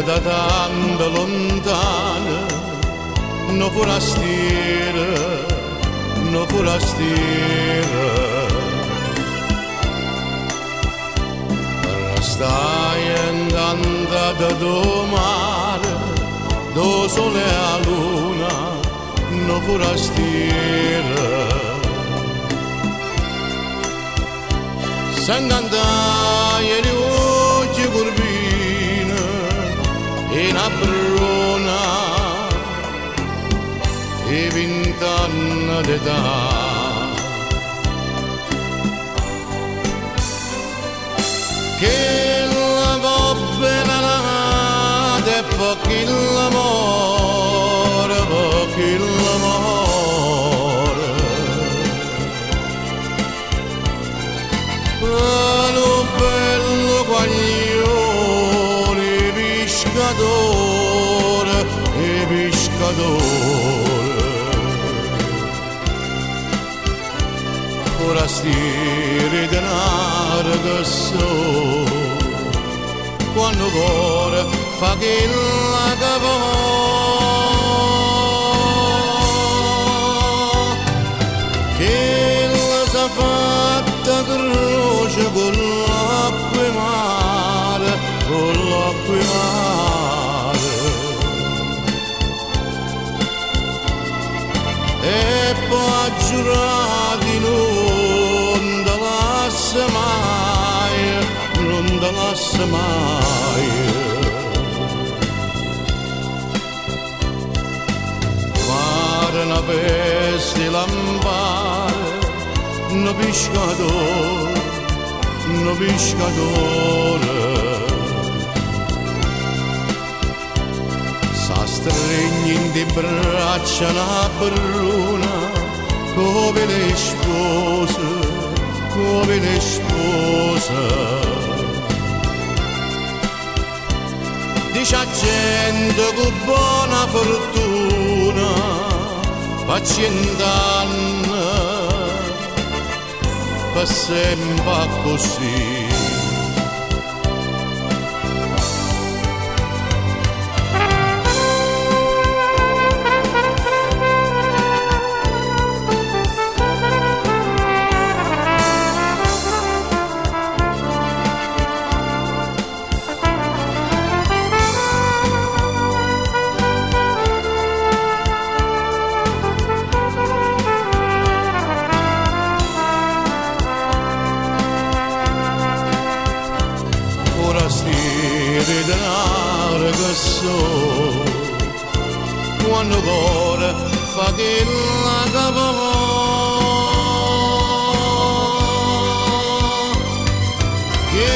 da tanto lontano, no forastiera, no forastiera. Stai andando da domani, do sole a luna, no forastiera. S'andandai di oggi curvina, in abrona, e 20 anni d'età. Che la coppia nata e pochi l'amore, pochi l'amore. Pano bello guaglione, pescatore, e pescatore. Forastieri denaro che so, quando cuore fa che la capo, che la sa fatta croce con l'acqua e mare, con l'acqua e mare. E poi giurati non te lascia mai, non te lascia mai. Mare una peste lampare, no pescatore, no pescatore. S'astregni in di braccia una bruna, come le spose, come le spose. Dice a gente con buona fortuna, fa 100 anni, per sempre così. Forastieri denaro che so, quando cuore fa che la capo, che